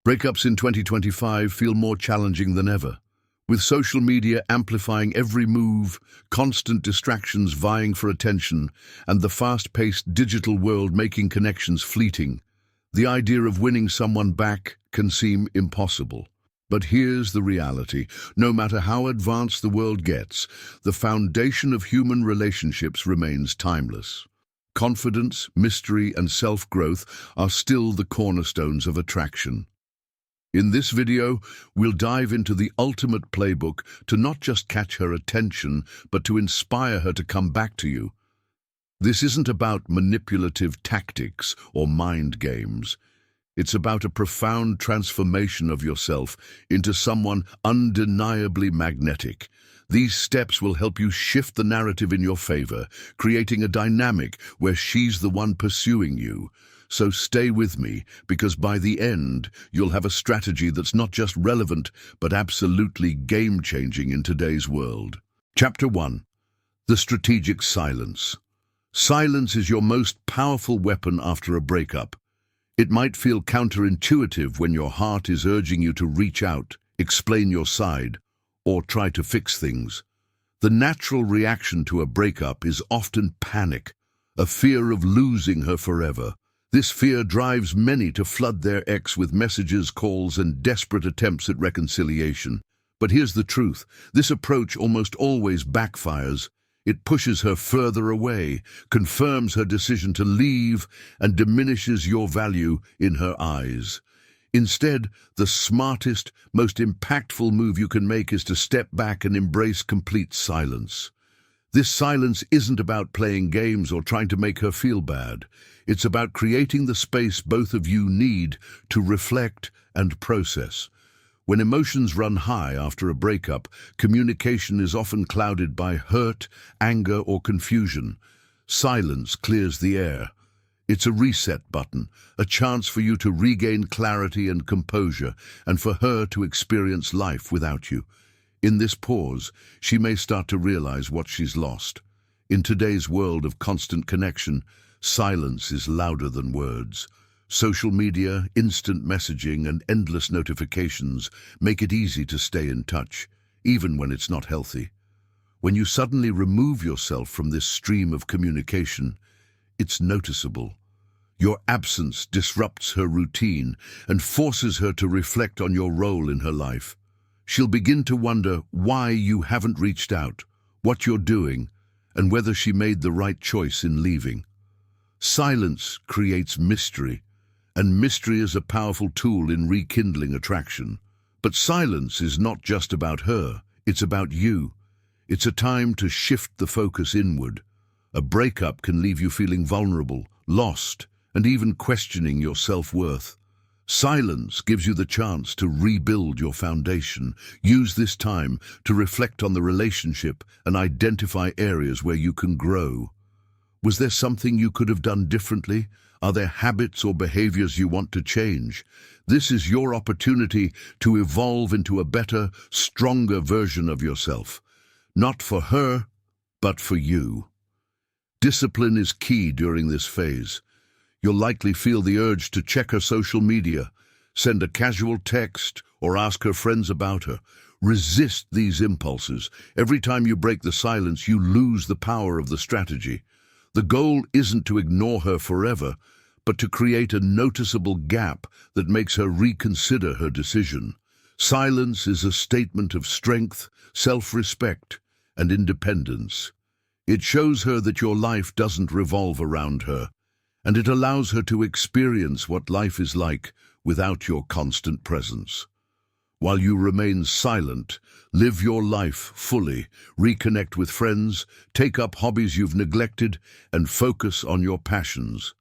Breakups in 2025 feel more challenging than ever. With social media amplifying every move, constant distractions vying for attention, and the fast-paced digital world making connections fleeting, the idea of winning someone back can seem impossible. But here's the reality. No matter how advanced the world gets, the foundation of human relationships remains timeless. Confidence, mystery, and self-growth are still the cornerstones of attraction. In this video, we'll dive into the ultimate playbook to not just catch her attention, but to inspire her to come back to you. This isn't about manipulative tactics or mind games. It's about a profound transformation of yourself into someone undeniably magnetic. These steps will help you shift the narrative in your favor, creating a dynamic where she's the one pursuing you. So stay with me, because by the end, you'll have a strategy that's not just relevant, but absolutely game-changing in today's world. Chapter 1. The Strategic Silence. Silence is your most powerful weapon after a breakup. It might feel counterintuitive when your heart is urging you to reach out, explain your side, or try to fix things. The natural reaction to a breakup is often panic, a fear of losing her forever. This fear drives many to flood their ex with messages, calls, and desperate attempts at reconciliation. But here's the truth. This approach almost always backfires. It pushes her further away, confirms her decision to leave, and diminishes your value in her eyes. Instead, the smartest, most impactful move you can make is to step back and embrace complete silence. This silence isn't about playing games or trying to make her feel bad. It's about creating the space both of you need to reflect and process. When emotions run high after a breakup, communication is often clouded by hurt, anger, or confusion. Silence clears the air. It's a reset button, a chance for you to regain clarity and composure, and for her to experience life without you. In this pause, she may start to realize what she's lost. In today's world of constant connection, silence is louder than words. Social media, instant messaging, and endless notifications make it easy to stay in touch, even when it's not healthy. When you suddenly remove yourself from this stream of communication, it's noticeable. Your absence disrupts her routine and forces her to reflect on your role in her life. She'll begin to wonder why you haven't reached out, what you're doing, and whether she made the right choice in leaving. Silence creates mystery, and mystery is a powerful tool in rekindling attraction. But silence is not just about her, it's about you. It's a time to shift the focus inward. A breakup can leave you feeling vulnerable, lost, and even questioning your self-worth. Silence gives you the chance to rebuild your foundation. Use this time to reflect on the relationship and identify areas where you can grow. Was there something you could have done differently? Are there habits or behaviors you want to change? This is your opportunity to evolve into a better, stronger version of yourself. Not for her, but for you. Discipline is key during this phase. You'll likely feel the urge to check her social media, send a casual text, or ask her friends about her. Resist these impulses. Every time you break the silence, you lose the power of the strategy. The goal isn't to ignore her forever, but to create a noticeable gap that makes her reconsider her decision. Silence is a statement of strength, self-respect, and independence. It shows her that your life doesn't revolve around her, and it allows her to experience what life is like without your constant presence. While you remain silent, live your life fully, reconnect with friends, take up hobbies you've neglected, and focus on your passions.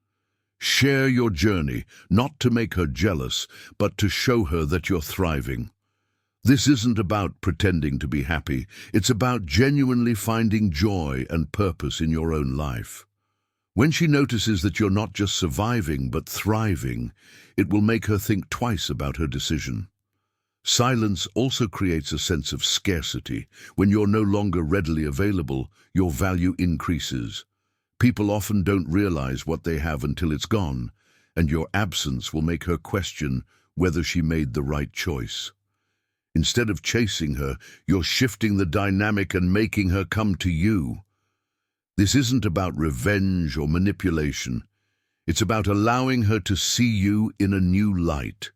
Share your journey, not to make her jealous, but to show her that you're thriving. This isn't about pretending to be happy, it's about genuinely finding joy and purpose in your own life. When she notices that you're not just surviving but thriving, it will make her think twice about her decision. Silence also creates a sense of scarcity. When you're no longer readily available, your value increases. People often don't realize what they have until it's gone, and your absence will make her question whether she made the right choice. Instead of chasing her, you're shifting the dynamic and making her come to you. This isn't about revenge or manipulation. It's about allowing her to see you in a new light.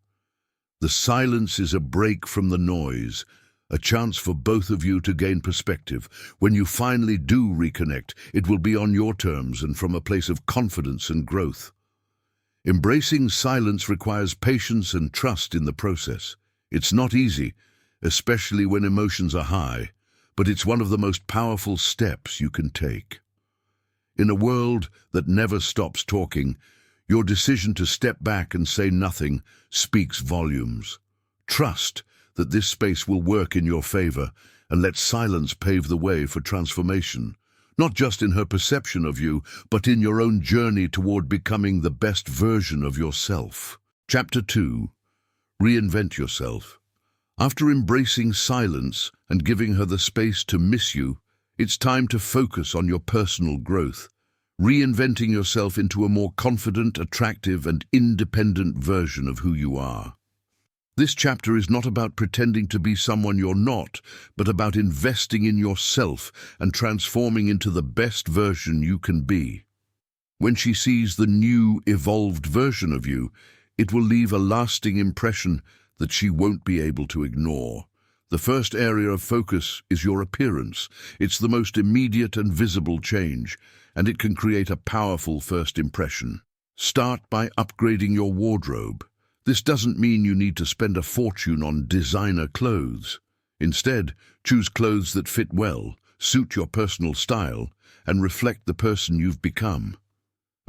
The silence is a break from the noise, a chance for both of you to gain perspective. When you finally do reconnect, it will be on your terms and from a place of confidence and growth. Embracing silence requires patience and trust in the process. It's not easy, especially when emotions are high, but it's one of the most powerful steps you can take. In a world that never stops talking, your decision to step back and say nothing speaks volumes. Trust that this space will work in your favor and let silence pave the way for transformation, not just in her perception of you, but in your own journey toward becoming the best version of yourself. Chapter 2. Reinvent yourself. After embracing silence and giving her the space to miss you, it's time to focus on your personal growth, reinventing yourself into a more confident, attractive, and independent version of who you are. This chapter is not about pretending to be someone you're not, but about investing in yourself and transforming into the best version you can be. When she sees the new, evolved version of you, it will leave a lasting impression that she won't be able to ignore. The first area of focus is your appearance. It's the most immediate and visible change, and it can create a powerful first impression. Start by upgrading your wardrobe. This doesn't mean you need to spend a fortune on designer clothes. Instead, choose clothes that fit well, suit your personal style, and reflect the person you've become.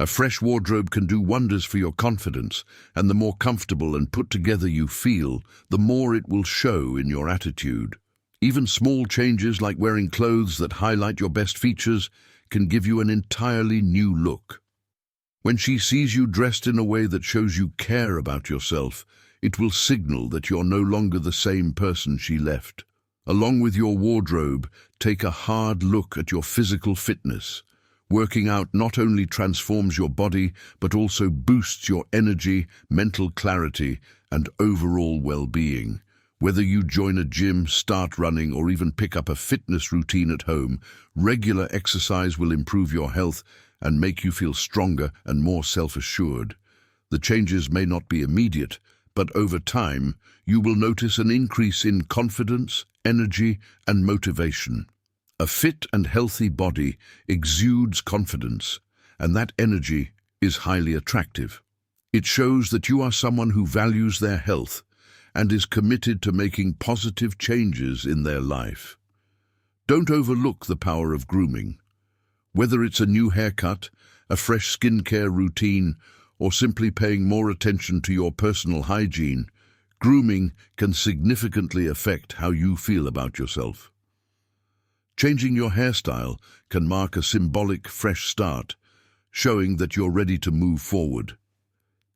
A fresh wardrobe can do wonders for your confidence, and the more comfortable and put together you feel, the more it will show in your attitude. Even small changes like wearing clothes that highlight your best features can give you an entirely new look. When she sees you dressed in a way that shows you care about yourself, it will signal that you're no longer the same person she left. Along with your wardrobe, take a hard look at your physical fitness. Working out not only transforms your body, but also boosts your energy, mental clarity, and overall well-being. Whether you join a gym, start running, or even pick up a fitness routine at home, regular exercise will improve your health and make you feel stronger and more self-assured. The changes may not be immediate, but over time, you will notice an increase in confidence, energy, and motivation. A fit and healthy body exudes confidence, and that energy is highly attractive. It shows that you are someone who values their health and is committed to making positive changes in their life. Don't overlook the power of grooming. Whether it's a new haircut, a fresh skincare routine, or simply paying more attention to your personal hygiene, grooming can significantly affect how you feel about yourself. Changing your hairstyle can mark a symbolic fresh start, showing that you're ready to move forward.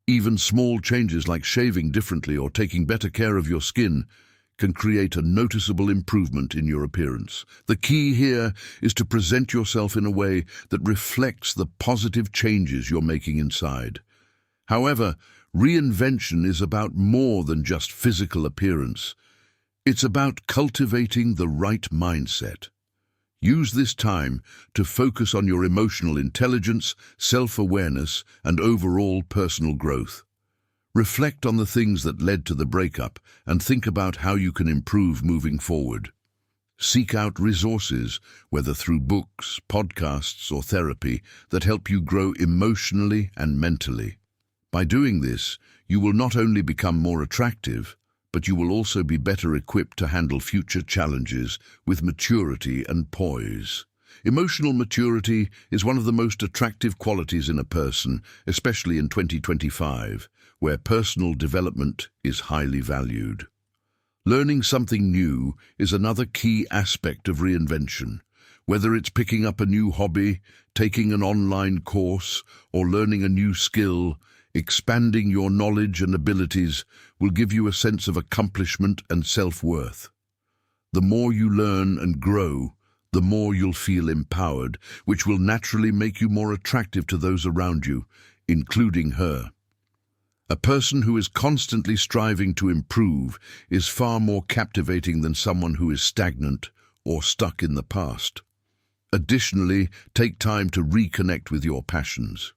Even small changes like shaving differently or taking better care of your skin can create a noticeable improvement in your appearance. The key here is to present yourself in a way that reflects the positive changes you're making inside. However, reinvention is about more than just physical appearance. It's about cultivating the right mindset. Use this time to focus on your emotional intelligence, self-awareness, and overall personal growth. Reflect on the things that led to the breakup and think about how you can improve moving forward. Seek out resources, whether through books, podcasts, or therapy, that help you grow emotionally and mentally. By doing this, you will not only become more attractive, but you will also be better equipped to handle future challenges with maturity and poise. Emotional maturity is one of the most attractive qualities in a person, especially in 2025, where personal development is highly valued. Learning something new is another key aspect of reinvention. Whether it's picking up a new hobby, taking an online course, or learning a new skill, expanding your knowledge and abilities will give you a sense of accomplishment and self-worth. The more you learn and grow, the more you'll feel empowered, which will naturally make you more attractive to those around you, including her. A person who is constantly striving to improve is far more captivating than someone who is stagnant or stuck in the past. Additionally, take time to reconnect with your passions.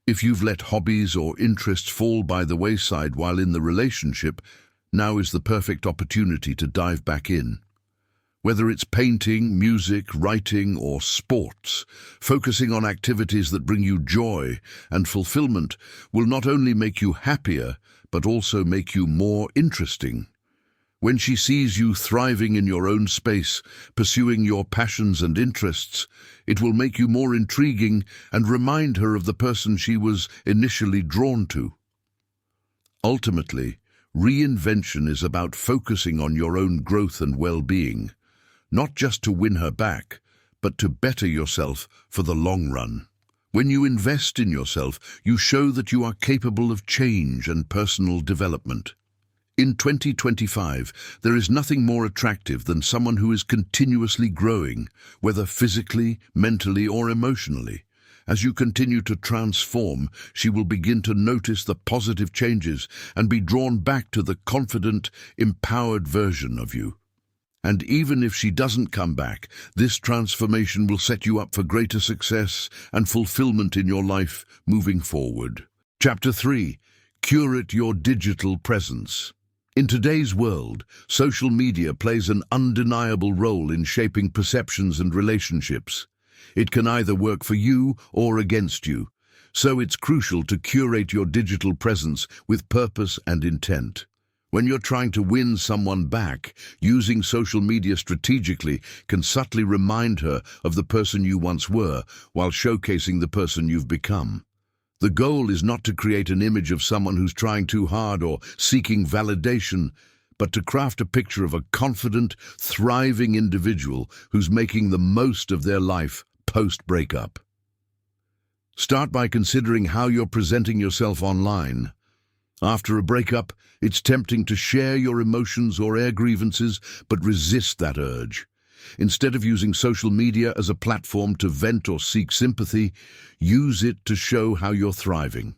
If you've let hobbies or interests fall by the wayside while in the relationship, now is the perfect opportunity to dive back in. Whether it's painting, music, writing, or sports, focusing on activities that bring you joy and fulfillment will not only make you happier, but also make you more interesting. When she sees you thriving in your own space, pursuing your passions and interests, it will make you more intriguing and remind her of the person she was initially drawn to. Ultimately, reinvention is about focusing on your own growth and well-being, not just to win her back, but to better yourself for the long run. When you invest in yourself, you show that you are capable of change and personal development. In 2025, there is nothing more attractive than someone who is continuously growing, whether physically, mentally, or emotionally. As you continue to transform, she will begin to notice the positive changes and be drawn back to the confident, empowered version of you. And even if she doesn't come back, this transformation will set you up for greater success and fulfillment in your life moving forward. Chapter 3. Curate your digital presence. In today's world, social media plays an undeniable role in shaping perceptions and relationships. It can either work for you or against you, so it's crucial to curate your digital presence with purpose and intent. When you're trying to win someone back, using social media strategically can subtly remind her of the person you once were while showcasing the person you've become. The goal is not to create an image of someone who's trying too hard or seeking validation, but to craft a picture of a confident, thriving individual who's making the most of their life post-breakup. Start by considering how you're presenting yourself online. After a breakup, it's tempting to share your emotions or air grievances, but resist that urge. Instead of using social media as a platform to vent or seek sympathy, use it to show how you're thriving.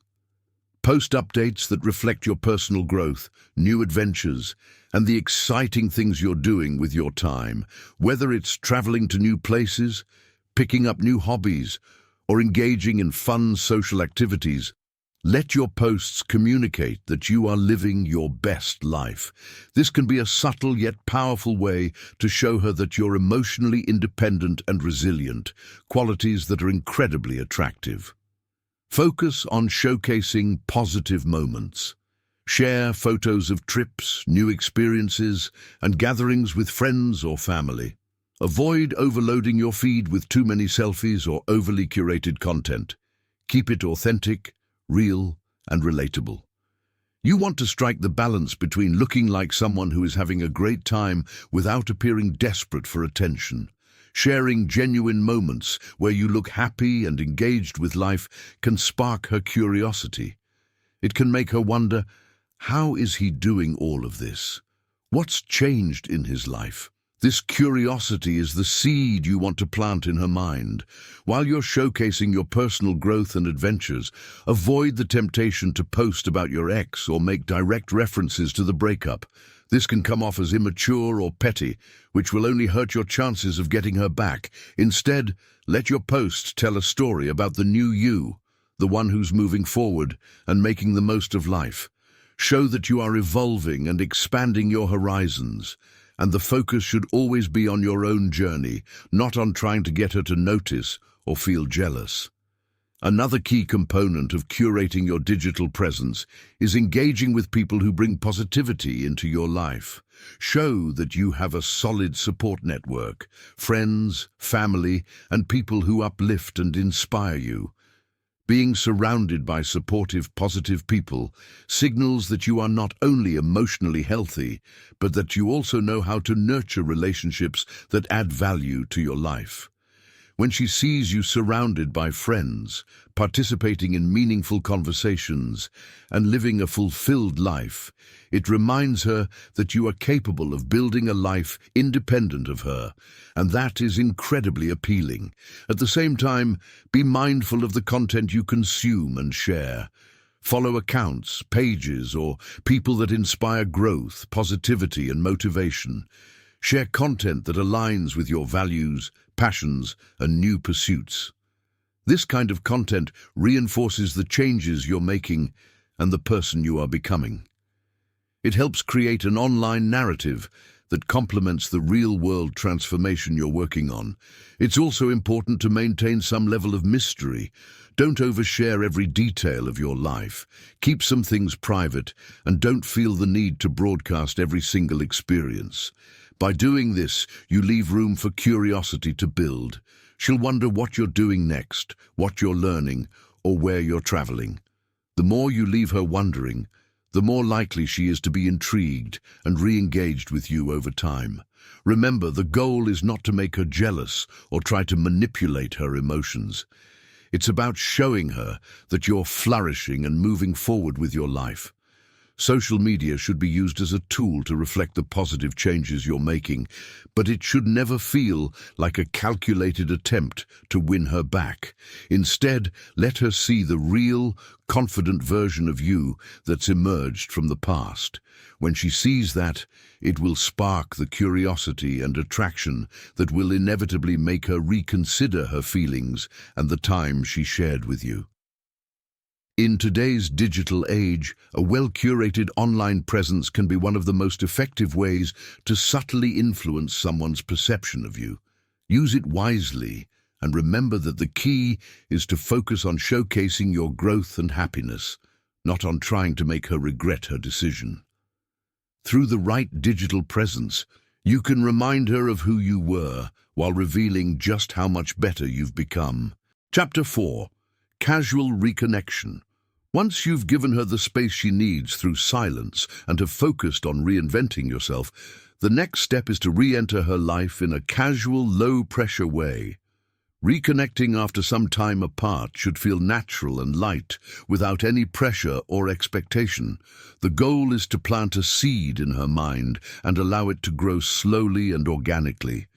Post updates that reflect your personal growth, new adventures, and the exciting things you're doing with your time, whether it's traveling to new places, picking up new hobbies, or engaging in fun social activities. Let your posts communicate that you are living your best life. This can be a subtle yet powerful way to show her that you're emotionally independent and resilient, qualities that are incredibly attractive. Focus on showcasing positive moments. Share photos of trips, new experiences, and gatherings with friends or family. Avoid overloading your feed with too many selfies or overly curated content. Keep it authentic, real, and relatable. You want to strike the balance between looking like someone who is having a great time without appearing desperate for attention. Sharing genuine moments where you look happy and engaged with life can spark her curiosity. It can make her wonder, how is he doing all of this? What's changed in his life? This curiosity is the seed you want to plant in her mind. While you're showcasing your personal growth and adventures, avoid the temptation to post about your ex or make direct references to the breakup. This can come off as immature or petty, which will only hurt your chances of getting her back. Instead, let your posts tell a story about the new you, the one who's moving forward and making the most of life. Show that you are evolving and expanding your horizons. And the focus should always be on your own journey, not on trying to get her to notice or feel jealous. Another key component of curating your digital presence is engaging with people who bring positivity into your life. Show that you have a solid support network, friends, family, and people who uplift and inspire you. Being surrounded by supportive, positive people signals that you are not only emotionally healthy, but that you also know how to nurture relationships that add value to your life. When she sees you surrounded by friends, participating in meaningful conversations, and living a fulfilled life, it reminds her that you are capable of building a life independent of her, and that is incredibly appealing. At the same time, be mindful of the content you consume and share. Follow accounts, pages, or people that inspire growth, positivity, and motivation. Share content that aligns with your values, passions, and new pursuits. This kind of content reinforces the changes you're making and the person you are becoming. It helps create an online narrative that complements the real-world transformation you're working on. It's also important to maintain some level of mystery. Don't overshare every detail of your life. Keep some things private and don't feel the need to broadcast every single experience. By doing this, you leave room for curiosity to build. She'll wonder what you're doing next, what you're learning, or where you're traveling. The more you leave her wondering, the more likely she is to be intrigued and re-engaged with you over time. Remember, the goal is not to make her jealous or try to manipulate her emotions. It's about showing her that you're flourishing and moving forward with your life. Social media should be used as a tool to reflect the positive changes you're making, but it should never feel like a calculated attempt to win her back. Instead, let her see the real, confident version of you that's emerged from the past. When she sees that, it will spark the curiosity and attraction that will inevitably make her reconsider her feelings and the time she shared with you. In today's digital age, a well-curated online presence can be one of the most effective ways to subtly influence someone's perception of you. Use it wisely, and remember that the key is to focus on showcasing your growth and happiness, not on trying to make her regret her decision. Through the right digital presence, you can remind her of who you were while revealing just how much better you've become. Chapter 4. Casual Reconnection. Once you've given her the space she needs through silence and have focused on reinventing yourself, the next step is to re-enter her life in a casual, low-pressure way. Reconnecting after some time apart should feel natural and light, without any pressure or expectation. The goal is to plant a seed in her mind and allow it to grow slowly and organically.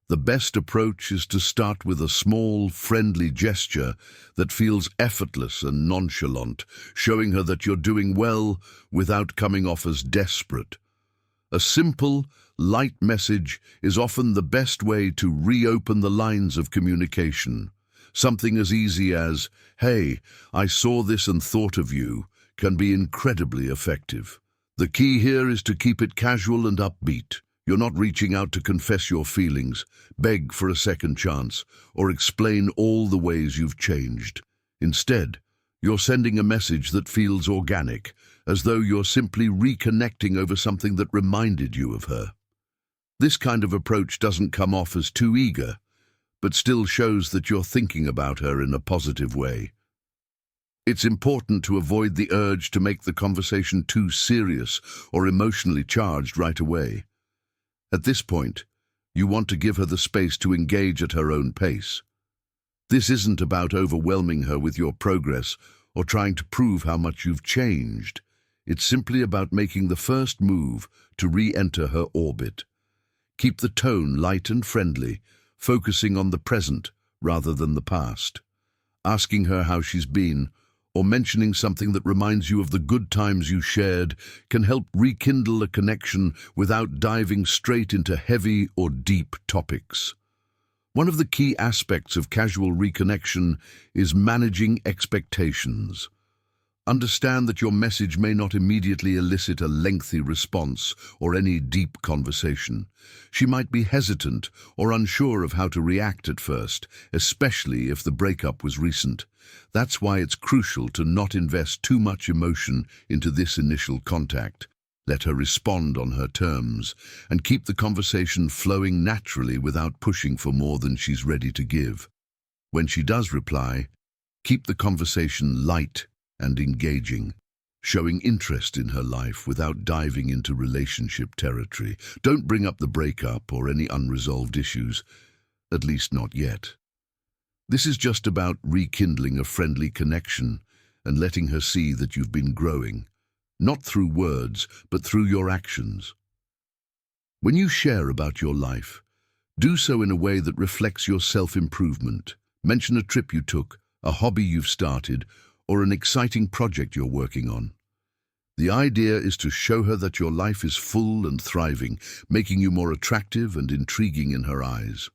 The best approach is to start with a small, friendly gesture that feels effortless and nonchalant, showing her that you're doing well without coming off as desperate. A simple, light message is often the best way to reopen the lines of communication. Something as easy as, "Hey, I saw this and thought of you," can be incredibly effective. The key here is to keep it casual and upbeat. You're not reaching out to confess your feelings, beg for a second chance, or explain all the ways you've changed. Instead, you're sending a message that feels organic, as though you're simply reconnecting over something that reminded you of her. This kind of approach doesn't come off as too eager, but still shows that you're thinking about her in a positive way. It's important to avoid the urge to make the conversation too serious or emotionally charged right away. At this point, you want to give her the space to engage at her own pace. This isn't about overwhelming her with your progress or trying to prove how much you've changed. It's simply about making the first move to re-enter her orbit. Keep the tone light and friendly, focusing on the present rather than the past. Asking her how she's been, or mentioning something that reminds you of the good times you shared, can help rekindle a connection without diving straight into heavy or deep topics. One of the key aspects of casual reconnection is managing expectations. Understand that your message may not immediately elicit a lengthy response or any deep conversation. She might be hesitant or unsure of how to react at first, especially if the breakup was recent. That's why it's crucial to not invest too much emotion into this initial contact. Let her respond on her terms, and keep the conversation flowing naturally without pushing for more than she's ready to give. When she does reply, keep the conversation light and engaging, showing interest in her life without diving into relationship territory. Don't bring up the breakup or any unresolved issues, at least not yet. This is just about rekindling a friendly connection and letting her see that you've been growing, not through words, but through your actions. When you share about your life, do so in a way that reflects your self-improvement. Mention a trip you took, a hobby you've started, or an exciting project you're working on. The idea is to show her that your life is full and thriving, making you more attractive and intriguing in her eyes.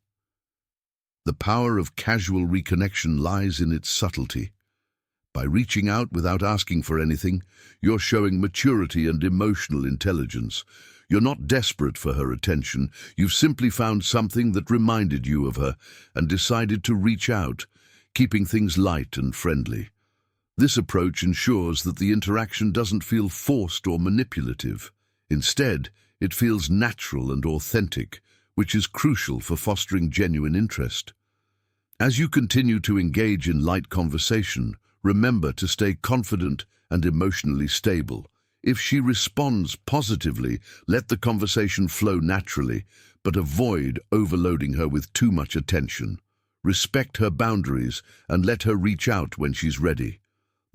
The power of casual reconnection lies in its subtlety. By reaching out without asking for anything, you're showing maturity and emotional intelligence. You're not desperate for her attention. You've simply found something that reminded you of her and decided to reach out, keeping things light and friendly. This approach ensures that the interaction doesn't feel forced or manipulative. Instead, it feels natural and authentic, which is crucial for fostering genuine interest. As you continue to engage in light conversation, remember to stay confident and emotionally stable. If she responds positively, let the conversation flow naturally, but avoid overloading her with too much attention. Respect her boundaries and let her reach out when she's ready.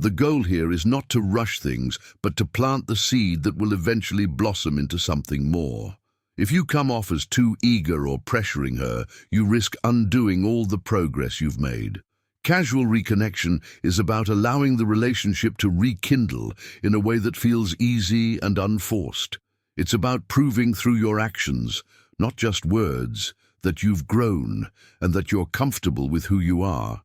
The goal here is not to rush things, but to plant the seed that will eventually blossom into something more. If you come off as too eager or pressuring her, you risk undoing all the progress you've made. Casual reconnection is about allowing the relationship to rekindle in a way that feels easy and unforced. It's about proving through your actions, not just words, that you've grown and that you're comfortable with who you are.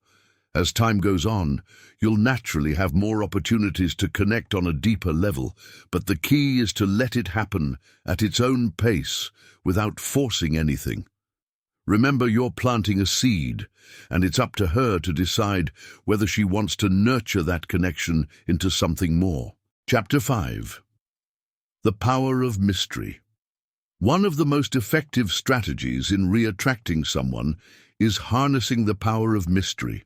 As time goes on, you'll naturally have more opportunities to connect on a deeper level, but the key is to let it happen at its own pace without forcing anything. Remember, you're planting a seed, and it's up to her to decide whether she wants to nurture that connection into something more. Chapter 5. The Power of Mystery. One of the most effective strategies in re-attracting someone is harnessing the power of mystery.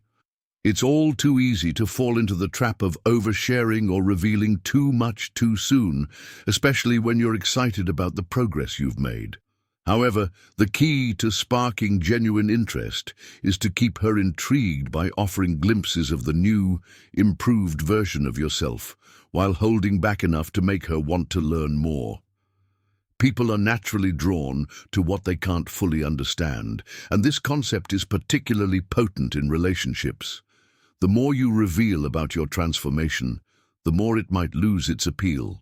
It's all too easy to fall into the trap of oversharing or revealing too much too soon, especially when you're excited about the progress you've made. However, the key to sparking genuine interest is to keep her intrigued by offering glimpses of the new, improved version of yourself, while holding back enough to make her want to learn more. People are naturally drawn to what they can't fully understand, and this concept is particularly potent in relationships. The more you reveal about your transformation, the more it might lose its appeal.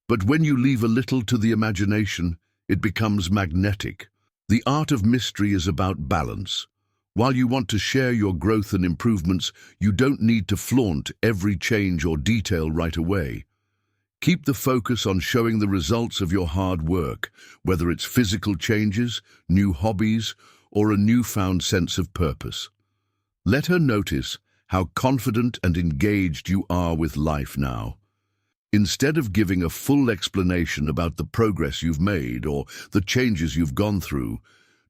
But when you leave a little to the imagination, it becomes magnetic. The art of mystery is about balance. While you want to share your growth and improvements, you don't need to flaunt every change or detail right away. Keep the focus on showing the results of your hard work, whether it's physical changes, new hobbies, or a newfound sense of purpose. Let her notice how confident and engaged you are with life now. Instead of giving a full explanation about the progress you've made or the changes you've gone through,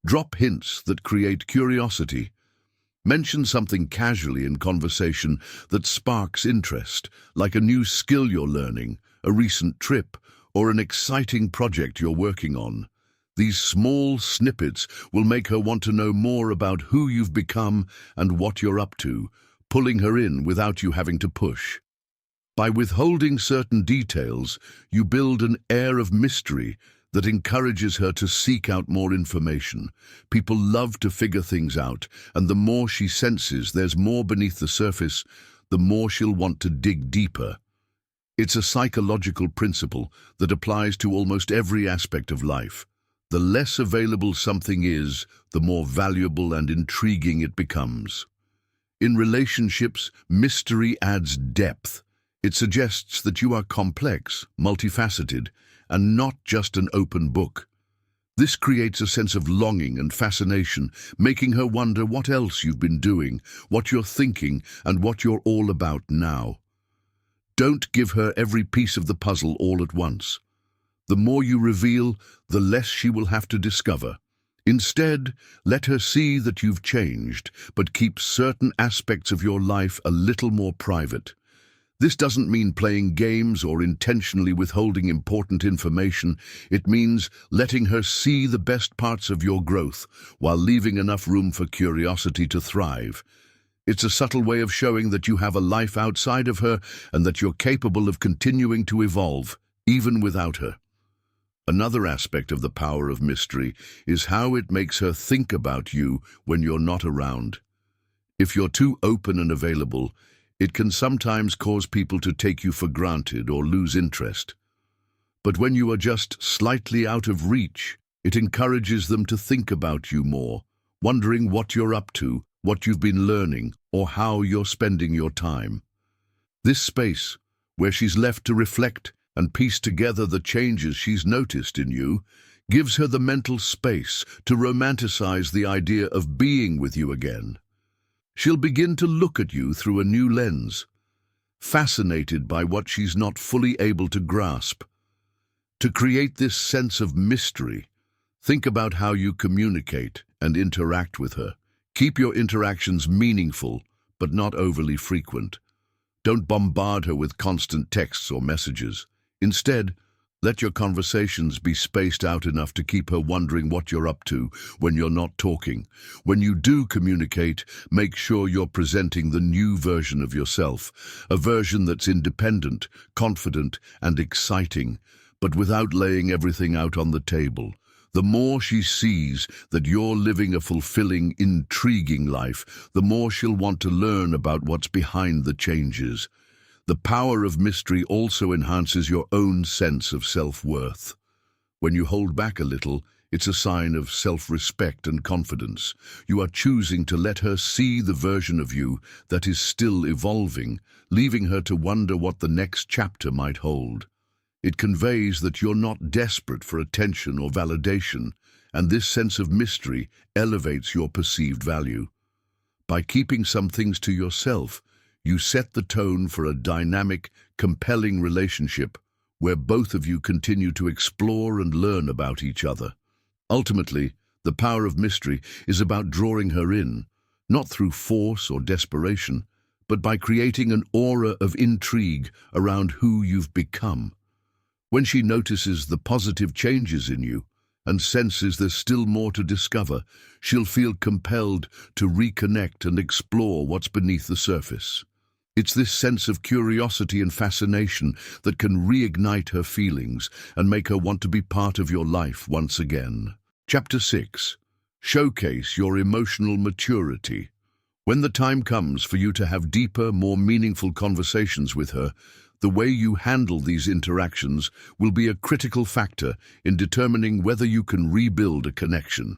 drop hints that create curiosity. Mention something casually in conversation that sparks interest, like a new skill you're learning, a recent trip, or an exciting project you're working on. These small snippets will make her want to know more about who you've become and what you're up to, pulling her in without you having to push. By withholding certain details, you build an air of mystery that encourages her to seek out more information. People love to figure things out, and the more she senses there's more beneath the surface, the more she'll want to dig deeper. It's a psychological principle that applies to almost every aspect of life. The less available something is, the more valuable and intriguing it becomes. In relationships, mystery adds depth. It suggests that you are complex, multifaceted, and not just an open book. This creates a sense of longing and fascination, making her wonder what else you've been doing, what you're thinking, and what you're all about now. Don't give her every piece of the puzzle all at once. The more you reveal, the less she will have to discover. Instead, let her see that you've changed, but keep certain aspects of your life a little more private. This doesn't mean playing games or intentionally withholding important information. It means letting her see the best parts of your growth while leaving enough room for curiosity to thrive. It's a subtle way of showing that you have a life outside of her and that you're capable of continuing to evolve, even without her. Another aspect of the power of mystery is how it makes her think about you when you're not around. If you're too open and available, It can sometimes cause people to take you for granted or lose interest. But when you are just slightly out of reach, it encourages them to think about you more, wondering what you're up to, what you've been learning, or how you're spending your time. This space, where she's left to reflect and piece together the changes she's noticed in you, gives her the mental space to romanticize the idea of being with you again. She'll begin to look at you through a new lens, fascinated by what she's not fully able to grasp. To create this sense of mystery, think about how you communicate and interact with her. Keep your interactions meaningful, but not overly frequent. Don't bombard her with constant texts or messages. Instead, let your conversations be spaced out enough to keep her wondering what you're up to when you're not talking. When you do communicate, make sure you're presenting the new version of yourself, a version that's independent, confident, and exciting, but without laying everything out on the table. The more she sees that you're living a fulfilling, intriguing life, the more she'll want to learn about what's behind the changes. The power of mystery also enhances your own sense of self-worth. When you hold back a little, it's a sign of self-respect and confidence. You are choosing to let her see the version of you that is still evolving, leaving her to wonder what the next chapter might hold. It conveys that you're not desperate for attention or validation, and this sense of mystery elevates your perceived value. By keeping some things to yourself, you set the tone for a dynamic, compelling relationship where both of you continue to explore and learn about each other. Ultimately, the power of mystery is about drawing her in, not through force or desperation, but by creating an aura of intrigue around who you've become. When she notices the positive changes in you and senses there's still more to discover, she'll feel compelled to reconnect and explore what's beneath the surface. It's this sense of curiosity and fascination that can reignite her feelings and make her want to be part of your life once again. Chapter 6. Showcase your emotional maturity. When the time comes for you to have deeper, more meaningful conversations with her, the way you handle these interactions will be a critical factor in determining whether you can rebuild a connection.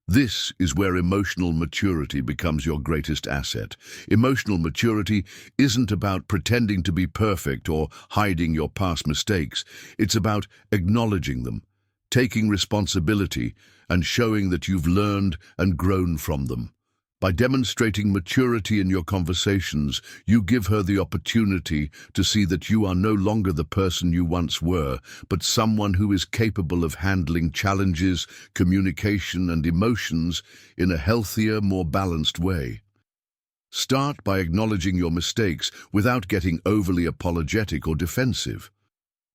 This is where emotional maturity becomes your greatest asset. Emotional maturity isn't about pretending to be perfect or hiding your past mistakes. It's about acknowledging them, taking responsibility, and showing that you've learned and grown from them. By demonstrating maturity in your conversations, you give her the opportunity to see that you are no longer the person you once were, but someone who is capable of handling challenges, communication, and emotions in a healthier, more balanced way. Start by acknowledging your mistakes without getting overly apologetic or defensive.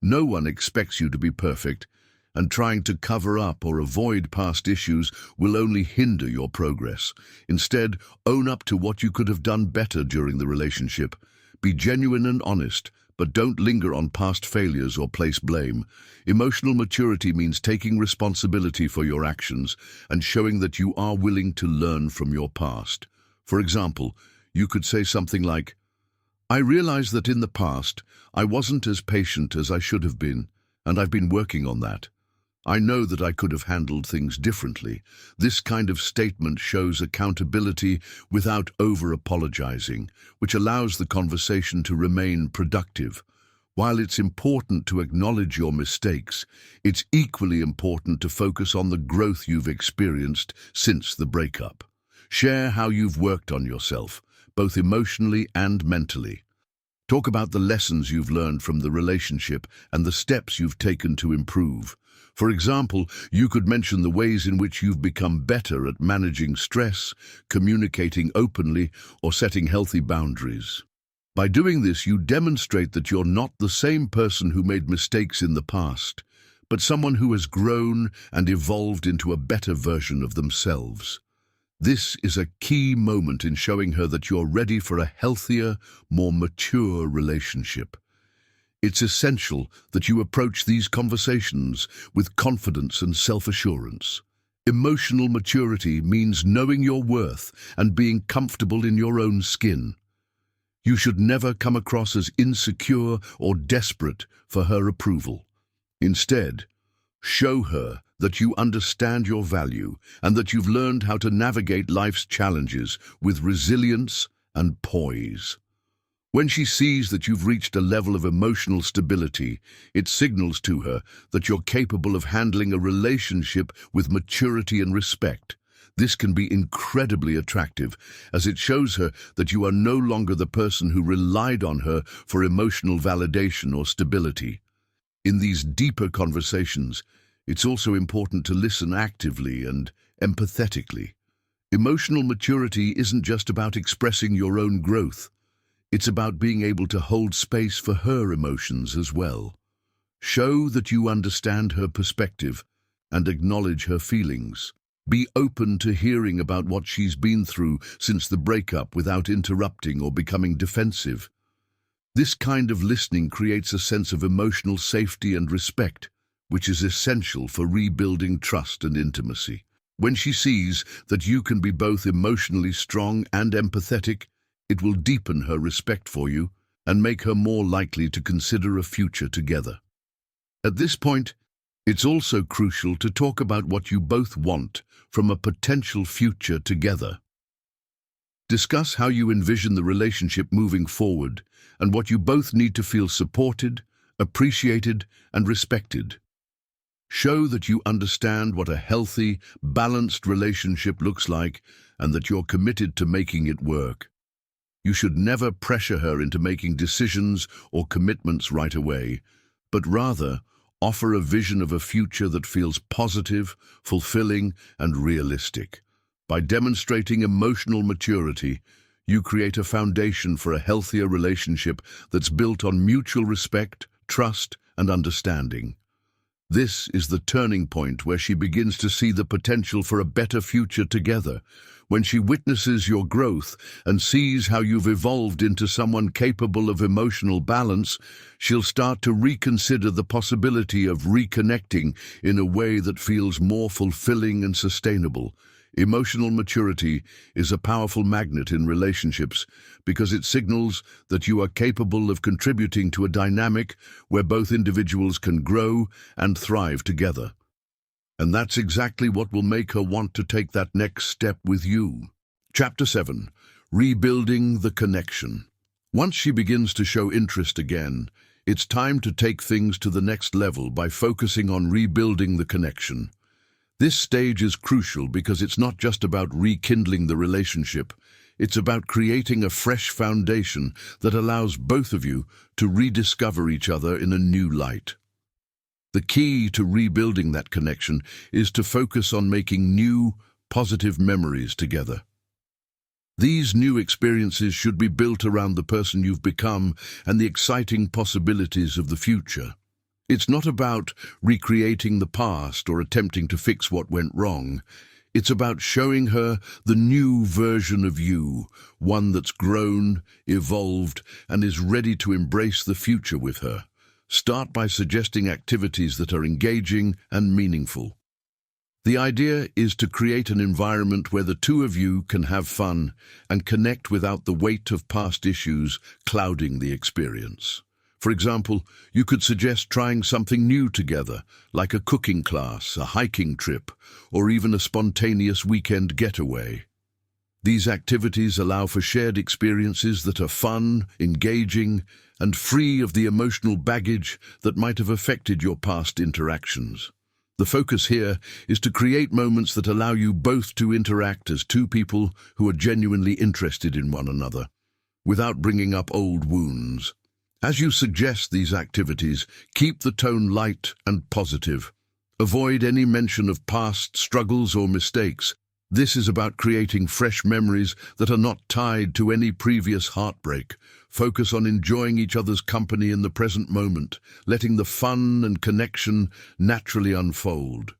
No one expects you to be perfect, and trying to cover up or avoid past issues will only hinder your progress. Instead, own up to what you could have done better during the relationship. Be genuine and honest, but don't linger on past failures or place blame. Emotional maturity means taking responsibility for your actions and showing that you are willing to learn from your past. For example, you could say something like, "I realize that in the past, I wasn't as patient as I should have been, and I've been working on that. I know that I could have handled things differently." This kind of statement shows accountability without over-apologizing, which allows the conversation to remain productive. While it's important to acknowledge your mistakes, it's equally important to focus on the growth you've experienced since the breakup. Share how you've worked on yourself, both emotionally and mentally. Talk about the lessons you've learned from the relationship and the steps you've taken to improve. For example, you could mention the ways in which you've become better at managing stress, communicating openly, or setting healthy boundaries. By doing this, you demonstrate that you're not the same person who made mistakes in the past, but someone who has grown and evolved into a better version of themselves. This is a key moment in showing her that you're ready for a healthier, more mature relationship. It's essential that you approach these conversations with confidence and self-assurance. Emotional maturity means knowing your worth and being comfortable in your own skin. You should never come across as insecure or desperate for her approval. Instead, show her that you understand your value and that you've learned how to navigate life's challenges with resilience and poise. When she sees that you've reached a level of emotional stability, it signals to her that you're capable of handling a relationship with maturity and respect. This can be incredibly attractive, as it shows her that you are no longer the person who relied on her for emotional validation or stability. In these deeper conversations, it's also important to listen actively and empathetically. Emotional maturity isn't just about expressing your own growth. It's about being able to hold space for her emotions as well. Show that you understand her perspective and acknowledge her feelings. Be open to hearing about what she's been through since the breakup without interrupting or becoming defensive. This kind of listening creates a sense of emotional safety and respect, which is essential for rebuilding trust and intimacy. When she sees that you can be both emotionally strong and empathetic, it will deepen her respect for you and make her more likely to consider a future together. At this point, it's also crucial to talk about what you both want from a potential future together. Discuss how you envision the relationship moving forward and what you both need to feel supported, appreciated, and respected. Show that you understand what a healthy, balanced relationship looks like and that you're committed to making it work. You should never pressure her into making decisions or commitments right away, but rather offer a vision of a future that feels positive, fulfilling, and realistic. By demonstrating emotional maturity, you create a foundation for a healthier relationship that's built on mutual respect, trust, and understanding. This is the turning point where she begins to see the potential for a better future together. When she witnesses your growth and sees how you've evolved into someone capable of emotional balance, she'll start to reconsider the possibility of reconnecting in a way that feels more fulfilling and sustainable. Emotional maturity is a powerful magnet in relationships because it signals that you are capable of contributing to a dynamic where both individuals can grow and thrive together. And that's exactly what will make her want to take that next step with you. Chapter 7. Rebuilding the connection. Once she begins to show interest again, it's time to take things to the next level by focusing on rebuilding the connection. This stage is crucial because it's not just about rekindling the relationship. It's about creating a fresh foundation that allows both of you to rediscover each other in a new light. The key to rebuilding that connection is to focus on making new, positive memories together. These new experiences should be built around the person you've become and the exciting possibilities of the future. It's not about recreating the past or attempting to fix what went wrong. It's about showing her the new version of you, one that's grown, evolved, and is ready to embrace the future with her. Start by suggesting activities that are engaging and meaningful. The idea is to create an environment where the two of you can have fun and connect without the weight of past issues clouding the experience. For example, you could suggest trying something new together, like a cooking class, a hiking trip, or even a spontaneous weekend getaway. These activities allow for shared experiences that are fun, engaging, and free of the emotional baggage that might have affected your past interactions. The focus here is to create moments that allow you both to interact as two people who are genuinely interested in one another, without bringing up old wounds. As you suggest these activities, keep the tone light and positive. Avoid any mention of past struggles or mistakes. This is about creating fresh memories that are not tied to any previous heartbreak. Focus on enjoying each other's company in the present moment, letting the fun and connection naturally unfold.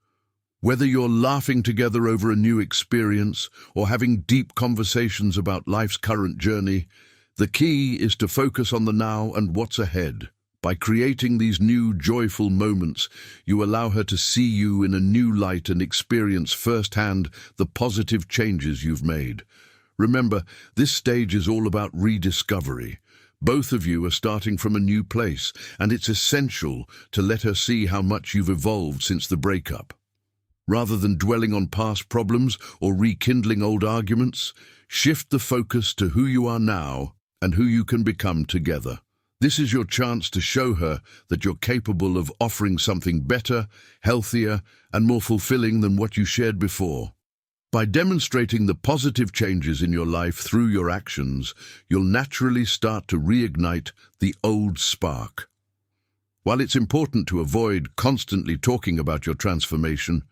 Whether you're laughing together over a new experience or having deep conversations about life's current journey, the key is to focus on the now and what's ahead. By creating these new, joyful moments, you allow her to see you in a new light and experience firsthand the positive changes you've made. Remember, this stage is all about rediscovery. Both of you are starting from a new place, and it's essential to let her see how much you've evolved since the breakup. Rather than dwelling on past problems or rekindling old arguments, shift the focus to who you are now and who you can become together. This is your chance to show her that you're capable of offering something better, healthier, and more fulfilling than what you shared before. By demonstrating the positive changes in your life through your actions, you'll naturally start to reignite the old spark. While it's important to avoid constantly talking about your transformation,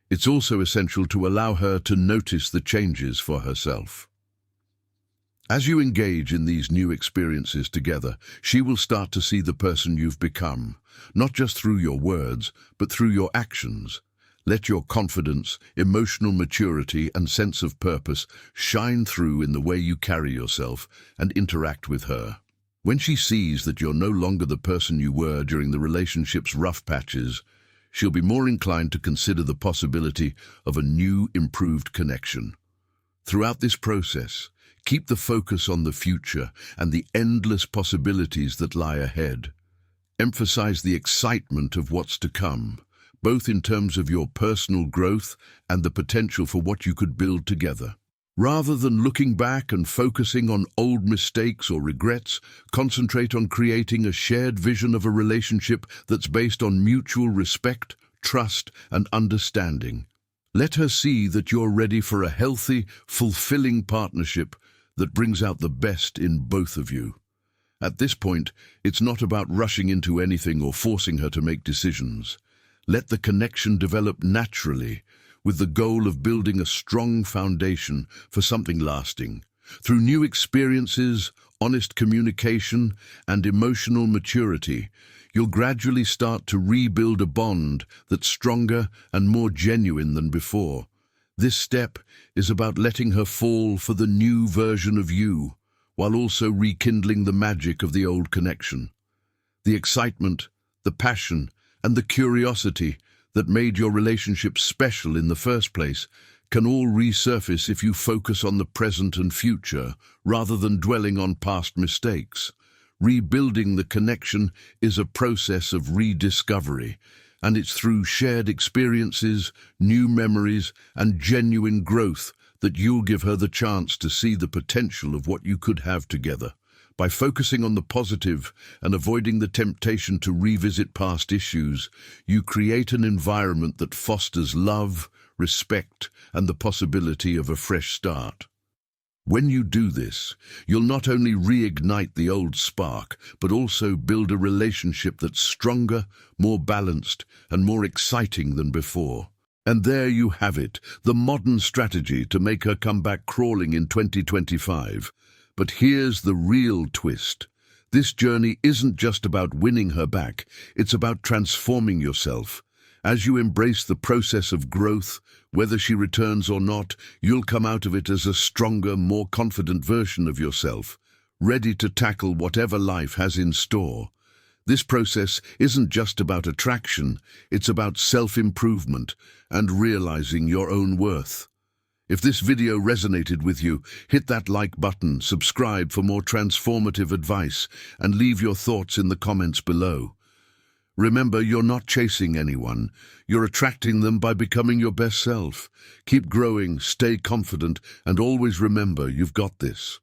it's also essential to allow her to notice the changes for herself. As you engage in these new experiences together, she will start to see the person you've become, not just through your words, but through your actions. Let your confidence, emotional maturity, and sense of purpose shine through in the way you carry yourself and interact with her. When she sees that you're no longer the person you were during the relationship's rough patches, she'll be more inclined to consider the possibility of a new, improved connection. Throughout this process, keep the focus on the future and the endless possibilities that lie ahead. Emphasize the excitement of what's to come, both in terms of your personal growth and the potential for what you could build together. Rather than looking back and focusing on old mistakes or regrets, concentrate on creating a shared vision of a relationship that's based on mutual respect, trust, and understanding. Let her see that you're ready for a healthy, fulfilling partnership that brings out the best in both of you. At this point, it's not about rushing into anything or forcing her to make decisions. Let the connection develop naturally, with the goal of building a strong foundation for something lasting. Through new experiences, honest communication, and emotional maturity, you'll gradually start to rebuild a bond that's stronger and more genuine than before. This step is about letting her fall for the new version of you, while also rekindling the magic of the old connection. The excitement, the passion, and the curiosity that made your relationship special in the first place can all resurface if you focus on the present and future rather than dwelling on past mistakes. Rebuilding the connection is a process of rediscovery, and it's through shared experiences, new memories, and genuine growth that you'll give her the chance to see the potential of what you could have together. By focusing on the positive and avoiding the temptation to revisit past issues, you create an environment that fosters love, respect, and the possibility of a fresh start. When you do this, you'll not only reignite the old spark, but also build a relationship that's stronger, more balanced, and more exciting than before. And there you have it, the modern strategy to make her come back crawling in 2025. But here's the real twist. This journey isn't just about winning her back, it's about transforming yourself. As you embrace the process of growth, whether she returns or not, you'll come out of it as a stronger, more confident version of yourself, ready to tackle whatever life has in store. This process isn't just about attraction, it's about self-improvement and realizing your own worth. If this video resonated with you, hit that like button, subscribe for more transformative advice, and leave your thoughts in the comments below. Remember, you're not chasing anyone. You're attracting them by becoming your best self. Keep growing, stay confident, and always remember you've got this.